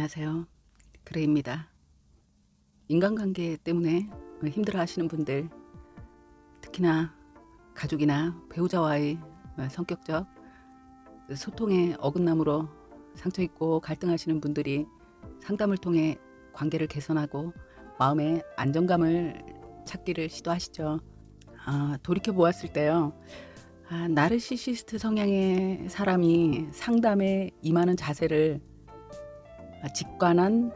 안녕하세요. 그레이입니다. 인간관계 때문에 힘들어하시는 분들, 특히나 가족이나 배우자와의 성격적 소통의 어긋남으로 상처 있고 갈등하시는 분들이 상담을 통해 관계를 개선하고 마음의 안정감을 찾기를 시도하시죠. 돌이켜 보았을 때요. 나르시시스트 성향의 사람이 상담에 임하는 자세를 직관한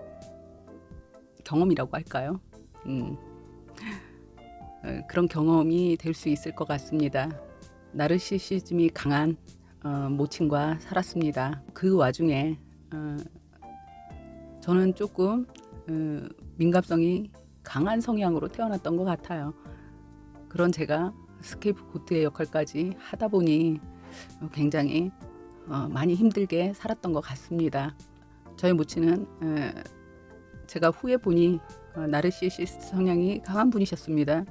경험이라고 할까요? 그런 경험이 될 수 있을 것 같습니다. 나르시시즘이 강한 모친과 살았습니다. 그 와중에 저는 조금 민감성이 강한 성향으로 태어났던 것 같아요. 그런 제가 스케이프고트의 역할까지 하다 보니 굉장히 많이 힘들게 살았던 것 같습니다. 저희 모친은 제가 후에 보니 나르시시스트 성향이 강한 분이셨습니다.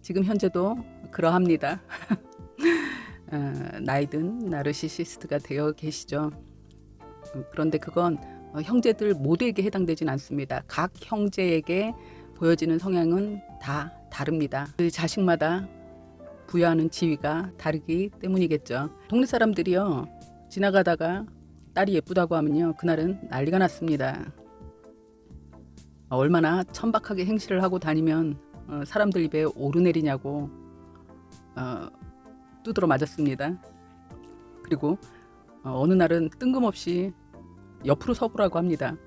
지금 현재도 그러합니다. 나이든 나르시시스트가 되어 계시죠. 그런데 그건 형제들 모두에게 해당되진 않습니다. 각 형제에게 보여지는 성향은 다 다릅니다. 그 자식마다 부여하는 지위가 다르기 때문이겠죠. 동네 사람들이요, 지나가다가 딸이 예쁘다고 하면요, 그날은 난리가 났습니다. 얼마나 천박하게 행실을 하고 다니면 사람들 입에 오르내리냐고 두드러 맞았습니다. 그리고 어느 날은 뜬금없이 옆으로 서보라고 합니다.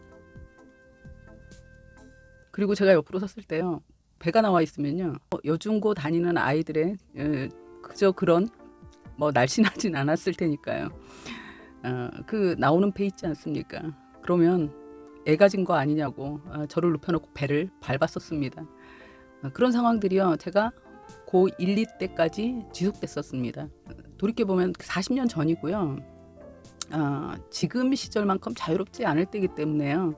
그리고 제가 옆으로 섰을 때요, 배가 나와 있으면요, 여중고 다니는 아이들의 그저 그런 날씬하진 않았을 테니까요. 그 나오는 배 있지 않습니까? 그러면 애 가진 거 아니냐고 저를 눕혀놓고 배를 밟았었습니다. 그런 상황들이요, 제가 고1, 2때까지 지속됐었습니다. 돌이켜보면 40년 전이고요. 지금 시절만큼 자유롭지 않을 때이기 때문에요.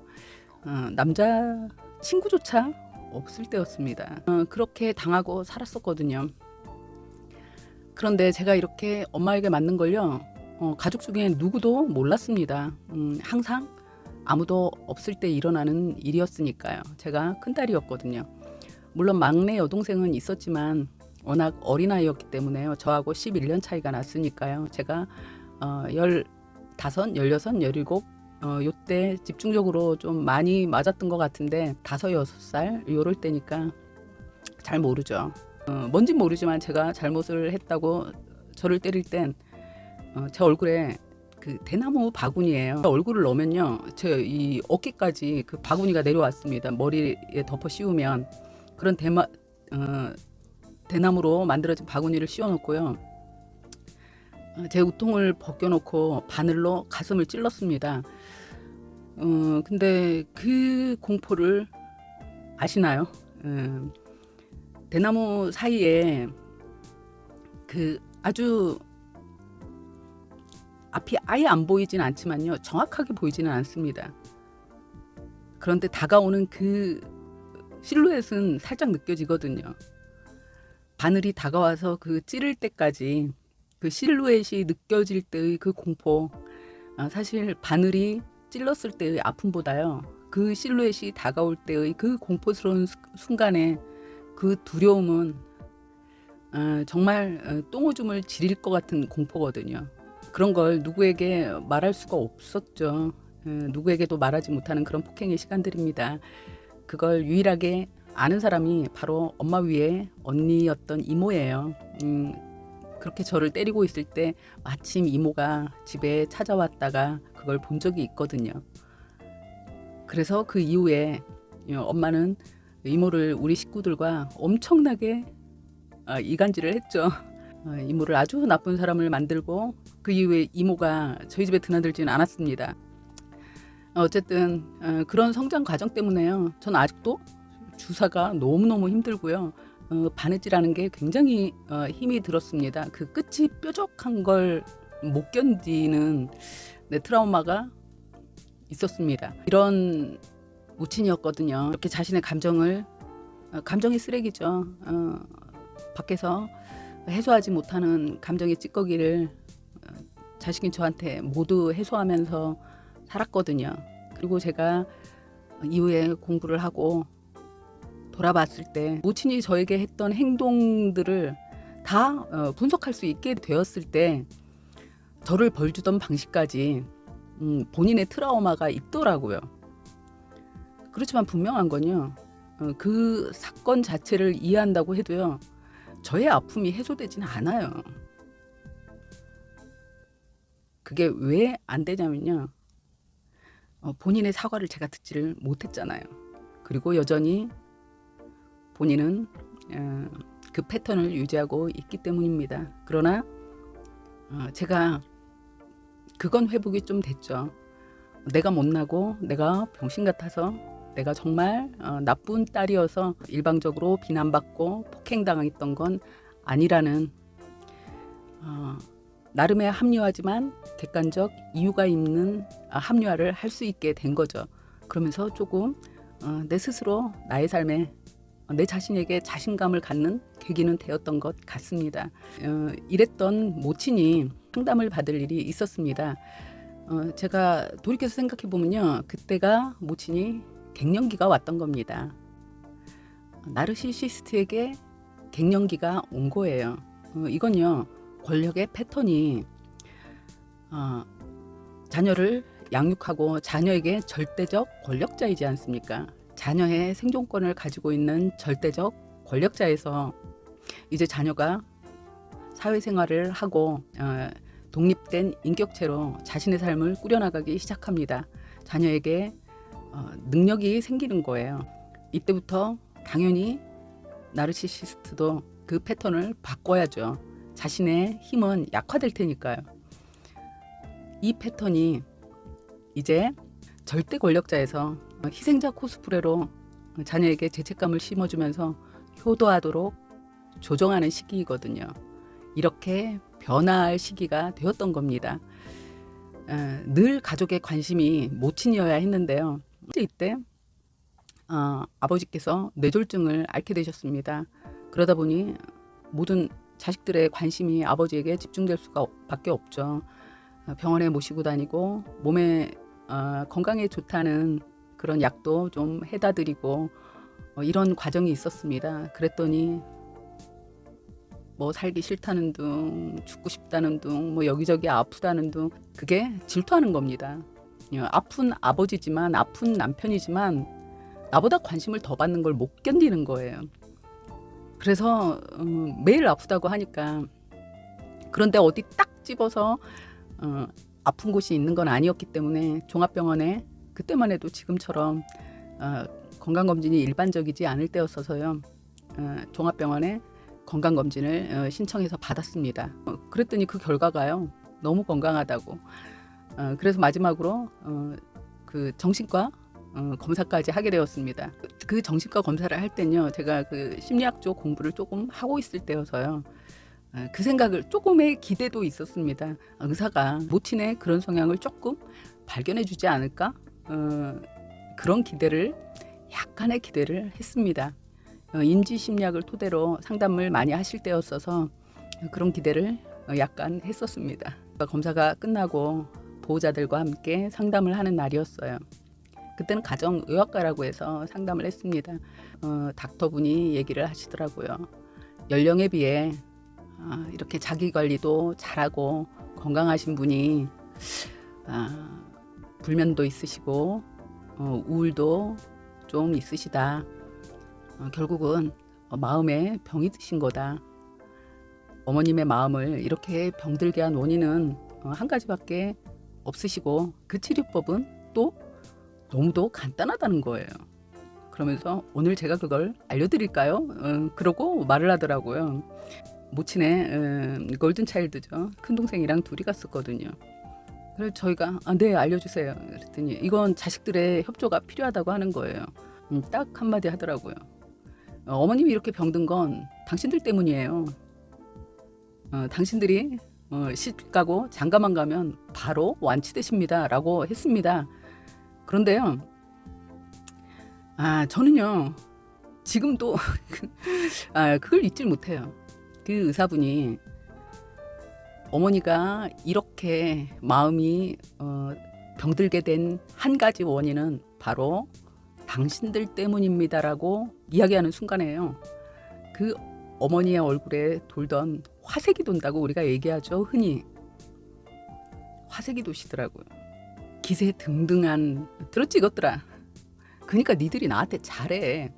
남자 친구조차 없을 때였습니다. 그렇게 당하고 살았었거든요. 그런데 제가 이렇게 엄마에게 맞는 걸요, 가족 중에 누구도 몰랐습니다. 항상 아무도 없을 때 일어나는 일이었으니까요. 제가 큰딸이었거든요. 물론 막내 여동생은 있었지만 워낙 어린아이였기 때문에요. 저하고 11년 차이가 났으니까요. 제가 15, 16, 17 요때 집중적으로 좀 많이 맞았던 것 같은데 5, 6살 요럴 때니까 잘 모르죠. 뭔진 모르지만 제가 잘못을 했다고 저를 때릴 땐 제 얼굴에 그 대나무 바구니예요. 얼굴을 넣으면요, 제 이 어깨까지 그 바구니가 내려왔습니다. 머리에 덮어 씌우면 그런 대나무로 만들어진 바구니를 씌워놓고요, 제 우통을 벗겨놓고 바늘로 가슴을 찔렀습니다. 근데 그 공포를 아시나요? 대나무 사이에 그 아주 앞이 아예 안 보이진 않지만요, 정확하게 보이지는 않습니다. 그런데 다가오는 그 실루엣은 살짝 느껴지거든요. 바늘이 다가와서 그 찌를 때까지 그 실루엣이 느껴질 때의 그 공포, 사실 바늘이 찔렀을 때의 아픔보다요, 그 실루엣이 다가올 때의 그 공포스러운 순간에 그 두려움은 정말 똥오줌을 지릴 것 같은 공포거든요. 그런 걸 누구에게 말할 수가 없었죠. 누구에게도 말하지 못하는 그런 폭행의 시간들입니다. 그걸 유일하게 아는 사람이 바로 엄마 위에 언니였던 이모예요. 그렇게 저를 때리고 있을 때 마침 이모가 집에 찾아왔다가 그걸 본 적이 있거든요. 그래서 그 이후에 엄마는 이모를 우리 식구들과 엄청나게 이간질을 했죠. 이모를 아주 나쁜 사람을 만들고 그 이후에 이모가 저희 집에 드나들지는 않았습니다. 어쨌든 그런 성장 과정 때문에요, 저는 아직도 주사가 너무너무 힘들고요, 바느질하는 게 굉장히 힘이 들었습니다. 그 끝이 뾰족한 걸 못 견디는 트라우마가 있었습니다. 이런 모친이었거든요. 이렇게 자신의 감정이 쓰레기죠. 밖에서 해소하지 못하는 감정의 찌꺼기를 자식인 저한테 모두 해소하면서 살았거든요. 그리고 제가 이후에 공부를 하고 돌아봤을 때 모친이 저에게 했던 행동들을 다 분석할 수 있게 되었을 때 저를 벌주던 방식까지 본인의 트라우마가 있더라고요. 그렇지만 분명한 건요. 그 사건 자체를 이해한다고 해도요. 저의 아픔이 해소되지는 않아요. 그게 왜 안 되냐면요. 본인의 사과를 제가 듣지를 못했잖아요. 그리고 여전히 본인은 그 패턴을 유지하고 있기 때문입니다. 그러나 제가 그건 회복이 좀 됐죠. 내가 못나고 내가 병신 같아서 내가 정말 나쁜 딸이어서 일방적으로 비난받고 폭행당했던 건 아니라는 나름의 합리화지만 객관적 이유가 있는 합리화를 할 수 있게 된 거죠. 그러면서 조금 내 스스로 나의 삶에 내 자신에게 자신감을 갖는 계기는 되었던 것 같습니다. 이랬던 모친이 상담을 받을 일이 있었습니다. 제가 돌이켜서 생각해 보면요, 그때가 모친이 갱년기가 왔던 겁니다. 나르시시스트에게 갱년기가 온 거예요. 이건요, 권력의 패턴이 자녀를 양육하고 자녀에게 절대적 권력자이지 않습니까? 자녀의 생존권을 가지고 있는 절대적 권력자에서 이제 자녀가 사회생활을 하고 독립된 인격체로 자신의 삶을 꾸려나가기 시작합니다. 자녀에게 능력이 생기는 거예요. 이때부터 당연히 나르시시스트도 그 패턴을 바꿔야죠. 자신의 힘은 약화될 테니까요. 이 패턴이 이제 절대 권력자에서 희생자 코스프레로 자녀에게 죄책감을 심어주면서 효도하도록 조정하는 시기이거든요. 이렇게 변화할 시기가 되었던 겁니다. 늘 가족의 관심이 모친이어야 했는데요. 이때 아버지께서 뇌졸중을 앓게 되셨습니다. 그러다 보니 모든 자식들의 관심이 아버지에게 집중될 수밖에 없죠. 병원에 모시고 다니고 몸에 건강에 좋다는 그런 약도 좀 해다 드리고 이런 과정이 있었습니다. 그랬더니 뭐 살기 싫다는 둥, 죽고 싶다는 둥, 뭐 여기저기 아프다는 둥, 그게 질투하는 겁니다. 아픈 아버지지만, 아픈 남편이지만 나보다 관심을 더 받는 걸 못 견디는 거예요. 그래서 매일 아프다고 하니까, 그런데 어디 딱 집어서 아픈 곳이 있는 건 아니었기 때문에 종합병원에, 그때만 해도 지금처럼 건강검진이 일반적이지 않을 때였어서요, 종합병원에 건강검진을 신청해서 받았습니다. 그랬더니 그 결과가요, 너무 건강하다고. 그래서 마지막으로 그 정신과 검사까지 하게 되었습니다. 그 정신과 검사를 할 때는요, 제가 그 심리학 쪽 공부를 조금 하고 있을 때여서요, 그 생각을, 조금의 기대도 있었습니다. 의사가 모친의 그런 성향을 조금 발견해 주지 않을까? 그런 기대를, 약간의 기대를 했습니다. 인지심리학을 토대로 상담을 많이 하실 때였어서 그런 기대를 약간 했었습니다. 검사가 끝나고 보호자들과 함께 상담을 하는 날이었어요. 그때는 가정의학과라고 해서 상담을 했습니다. 닥터분이 얘기를 하시더라고요. 연령에 비해 이렇게 자기관리도 잘하고 건강하신 분이 불면도 있으시고 우울도 좀 있으시다. 결국은 마음에 병이 드신 거다. 어머님의 마음을 이렇게 병들게 한 원인은 한 가지밖에 없으시고, 그 치료법은 또 너무도 간단하다는 거예요. 그러면서 오늘 제가 그걸 알려드릴까요? 그러고 말을 하더라고요. 모친의 골든차일드죠. 큰동생이랑 둘이 갔었거든요. 그래서 저희가 네, 알려주세요. 그랬더니 이건 자식들의 협조가 필요하다고 하는 거예요. 딱 한마디 하더라고요. 어머님이 이렇게 병든 건 당신들 때문이에요. 당신들이 시집 가고 장가만 가면 바로 완치되십니다 라고 했습니다. 그런데요, 저는요 지금도 그걸 잊질 못해요. 그 의사분이 어머니가 이렇게 마음이 병들게 된 한 가지 원인은 바로 당신들 때문입니다라고 이야기하는 순간에요. 그 어머니의 얼굴에 돌던 화색이 돈다고 우리가 얘기하죠. 흔히 화색이 도시더라고요. 기세 등등한 들었지 이것들아. 그러니까 니들이 나한테 잘해.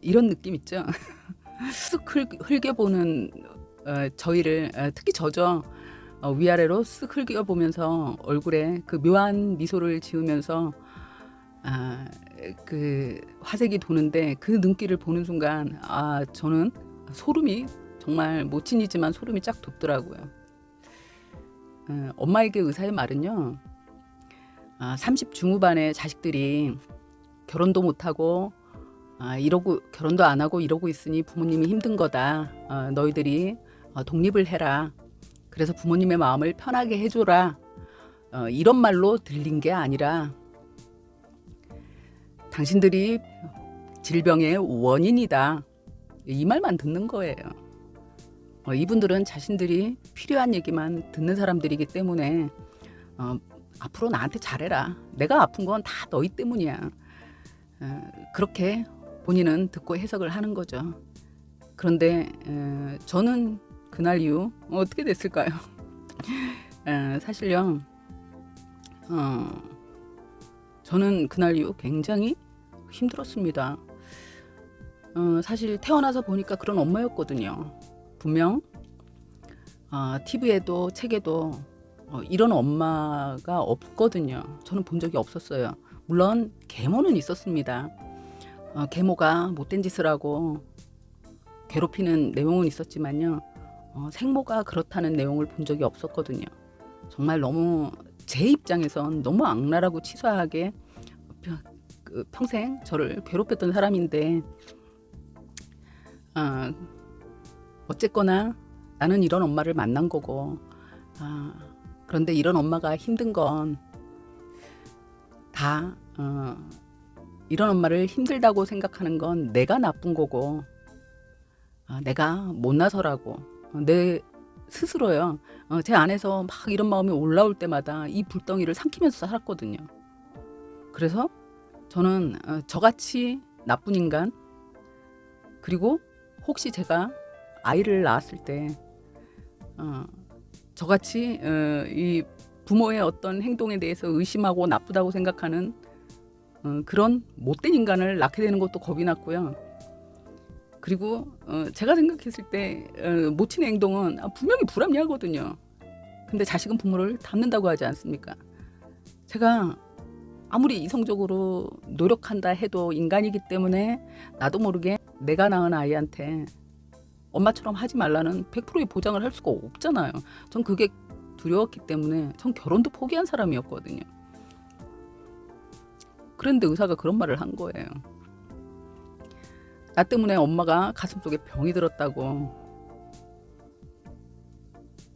이런 느낌 있죠. 쓱 흘겨보는 저희를 특히 저죠. 위아래로 쓱 흘겨보면서 얼굴에 그 묘한 미소를 지으면서 그 화색이 도는데 그 눈길을 보는 순간 저는 소름이 정말 모친이지만 소름이 쫙 돋더라고요. 엄마에게 의사의 말은요. 30 중후반의 자식들이 결혼도 못하고 이러고 결혼도 안 하고 이러고 있으니 부모님이 힘든 거다. 너희들이 독립을 해라. 그래서 부모님의 마음을 편하게 해줘라. 이런 말로 들린 게 아니라 당신들이 질병의 원인이다. 이 말만 듣는 거예요. 이분들은 자신들이 필요한 얘기만 듣는 사람들이기 때문에 앞으로 나한테 잘해라. 내가 아픈 건 다 너희 때문이야. 그렇게 본인은 듣고 해석을 하는 거죠. 그런데 저는 그날 이후 어떻게 됐을까요? 사실요. 저는 그날 이후 굉장히 힘들었습니다. 사실 태어나서 보니까 그런 엄마였거든요. 분명 TV에도 책에도 이런 엄마가 없거든요. 저는 본 적이 없었어요. 물론 계모는 있었습니다. 계모가 못된 짓을 하고 괴롭히는 내용은 있었지만요. 생모가 그렇다는 내용을 본 적이 없었거든요. 정말 너무 제 입장에선 너무 악랄하고 치사하게 평생 저를 괴롭혔던 사람인데 어쨌거나 나는 이런 엄마를 만난 거고 그런데 이런 엄마가 힘든 건 다 이런 엄마를 힘들다고 생각하는 건 내가 나쁜 거고 내가 못나서라고 내 스스로요. 제 안에서 막 이런 마음이 올라올 때마다 이 불덩이를 삼키면서 살았거든요. 그래서 저는 저같이 나쁜 인간 그리고 혹시 제가 아이를 낳았을 때 저같이 이 부모의 어떤 행동에 대해서 의심하고 나쁘다고 생각하는 그런 못된 인간을 낳게 되는 것도 겁이 났고요. 그리고 제가 생각했을 때 모친의 행동은 분명히 불합리하거든요. 근데 자식은 부모를 닮는다고 하지 않습니까? 제가 아무리 이성적으로 노력한다 해도 인간이기 때문에 나도 모르게 내가 낳은 아이한테 엄마처럼 하지 말라는 100%의 보장을 할 수가 없잖아요. 전 그게 두려웠기 때문에 전 결혼도 포기한 사람이었거든요. 그런데 의사가 그런 말을 한 거예요. 나 때문에 엄마가 가슴속에 병이 들었다고.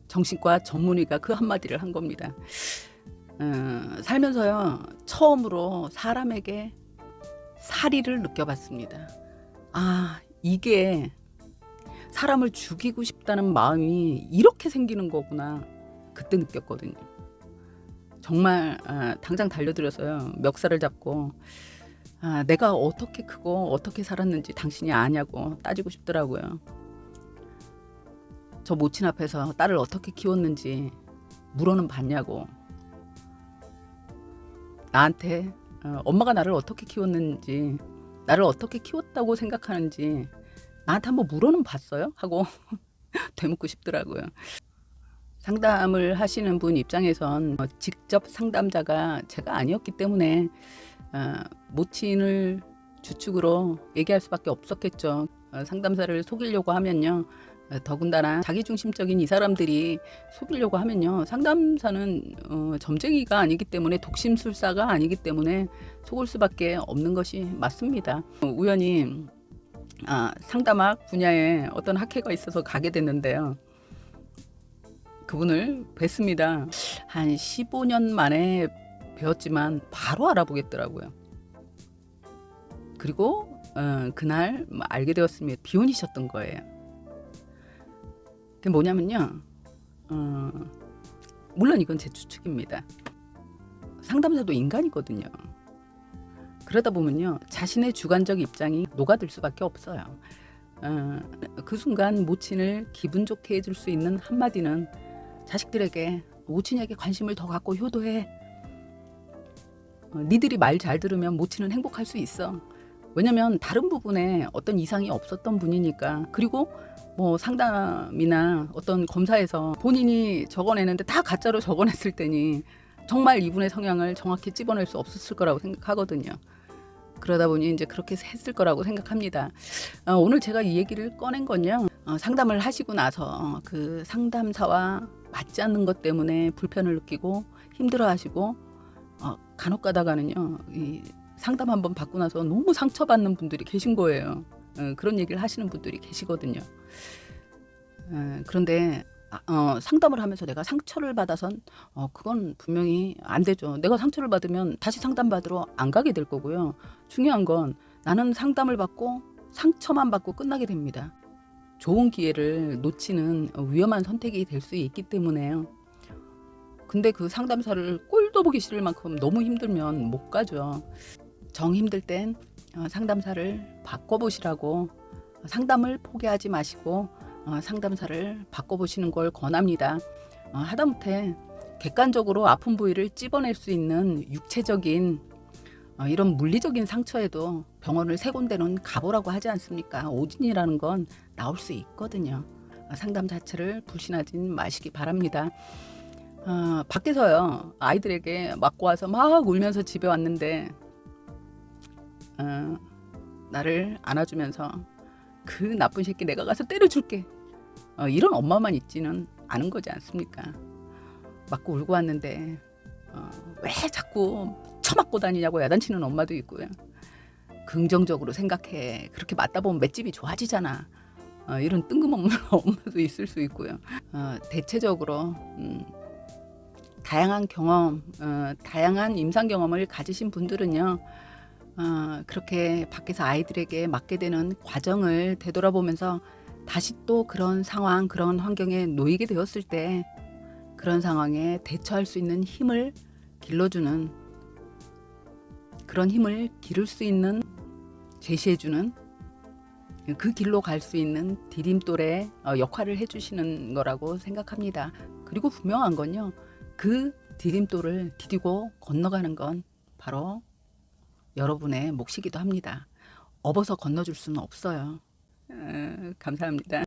정신과 전문의가 그 한마디를 한 겁니다. 살면서요 처음으로 사람에게 사리를 느껴봤습니다. 이게 사람을 죽이고 싶다는 마음이 이렇게 생기는 거구나. 그때 느꼈거든요. 정말 당장 달려들어서요 멱살을 잡고 내가 어떻게 크고 어떻게 살았는지 당신이 아냐고 따지고 싶더라고요. 저 모친 앞에서 딸을 어떻게 키웠는지 물어는 봤냐고. 나한테 엄마가 나를 어떻게 키웠는지 나를 어떻게 키웠다고 생각하는지 나한테 한번 물어는 봤어요? 하고 되묻고 싶더라고요. 상담을 하시는 분 입장에선 직접 상담자가 제가 아니었기 때문에 모친을 주축으로 얘기할 수밖에 없었겠죠. 상담사를 속이려고 하면요. 더군다나 자기중심적인 이 사람들이 속이려고 하면요. 상담사는 점쟁이가 아니기 때문에 독심술사가 아니기 때문에 속을 수밖에 없는 것이 맞습니다. 우연히 상담학 분야에 어떤 학회가 있어서 가게 됐는데요. 그분을 뵀습니다. 한 15년 만에 배웠지만 바로 알아보겠더라고요. 그리고 그날 알게 되었습니다. 비혼이셨던 거예요. 그게 뭐냐면요. 물론 이건 제 추측입니다. 상담사도 인간이거든요. 그러다 보면요, 자신의 주관적 입장이 녹아들 수밖에 없어요. 그 순간 모친을 기분 좋게 해줄 수 있는 한마디는 자식들에게 모친에게 관심을 더 갖고 효도해. 니들이 말 잘 들으면 모친은 행복할 수 있어. 왜냐면 다른 부분에 어떤 이상이 없었던 분이니까. 그리고 뭐 상담이나 어떤 검사에서 본인이 적어내는데 다 가짜로 적어냈을 때니 정말 이분의 성향을 정확히 찝어낼 수 없었을 거라고 생각하거든요. 그러다 보니 이제 그렇게 했을 거라고 생각합니다. 오늘 제가 이 얘기를 꺼낸 건요, 상담을 하시고 나서 그 상담사와 맞지 않는 것 때문에 불편을 느끼고 힘들어하시고 간혹 가다가는요, 이 상담 한번 받고 나서 너무 상처받는 분들이 계신 거예요. 그런 얘기를 하시는 분들이 계시거든요. 그런데 상담을 하면서 내가 상처를 받아선 그건 분명히 안 되죠. 내가 상처를 받으면 다시 상담받으러 안 가게 될 거고요. 중요한 건 나는 상담을 받고 상처만 받고 끝나게 됩니다. 좋은 기회를 놓치는 위험한 선택이 될 수 있기 때문에요. 근데 그 상담사를 꼴도 보기 싫을 만큼 너무 힘들면 못 가죠. 정 힘들 땐 상담사를 바꿔보시라고, 상담을 포기하지 마시고 상담사를 바꿔보시는 걸 권합니다. 하다못해 객관적으로 아픈 부위를 찝어낼 수 있는 육체적인 이런 물리적인 상처에도 병원을 세 군데는 가보라고 하지 않습니까? 오진이라는 건 나올 수 있거든요. 상담 자체를 불신하진 마시기 바랍니다. 밖에서요, 아이들에게 맞고 와서 막 울면서 집에 왔는데 나를 안아주면서 그 나쁜 새끼 내가 가서 때려줄게, 이런 엄마만 있지는 않은 거지 않습니까? 맞고 울고 왔는데 왜 자꾸 처맞고 다니냐고 야단치는 엄마도 있고요. 긍정적으로 생각해, 그렇게 맞다 보면 맷집이 좋아지잖아, 이런 뜬금없는 엄마도 있을 수 있고요. 대체적으로 다양한 경험, 다양한 임상 경험을 가지신 분들은요, 그렇게 밖에서 아이들에게 맞게 되는 과정을 되돌아보면서 다시 또 그런 상황, 그런 환경에 놓이게 되었을 때 그런 상황에 대처할 수 있는 힘을 길러주는, 그런 힘을 기를 수 있는, 제시해주는, 그 길로 갈 수 있는 디딤돌의 역할을 해주시는 거라고 생각합니다. 그리고 분명한 건요, 그 디딤돌을 디디고 건너가는 건 바로 여러분의 몫이기도 합니다. 업어서 건너줄 수는 없어요. 감사합니다.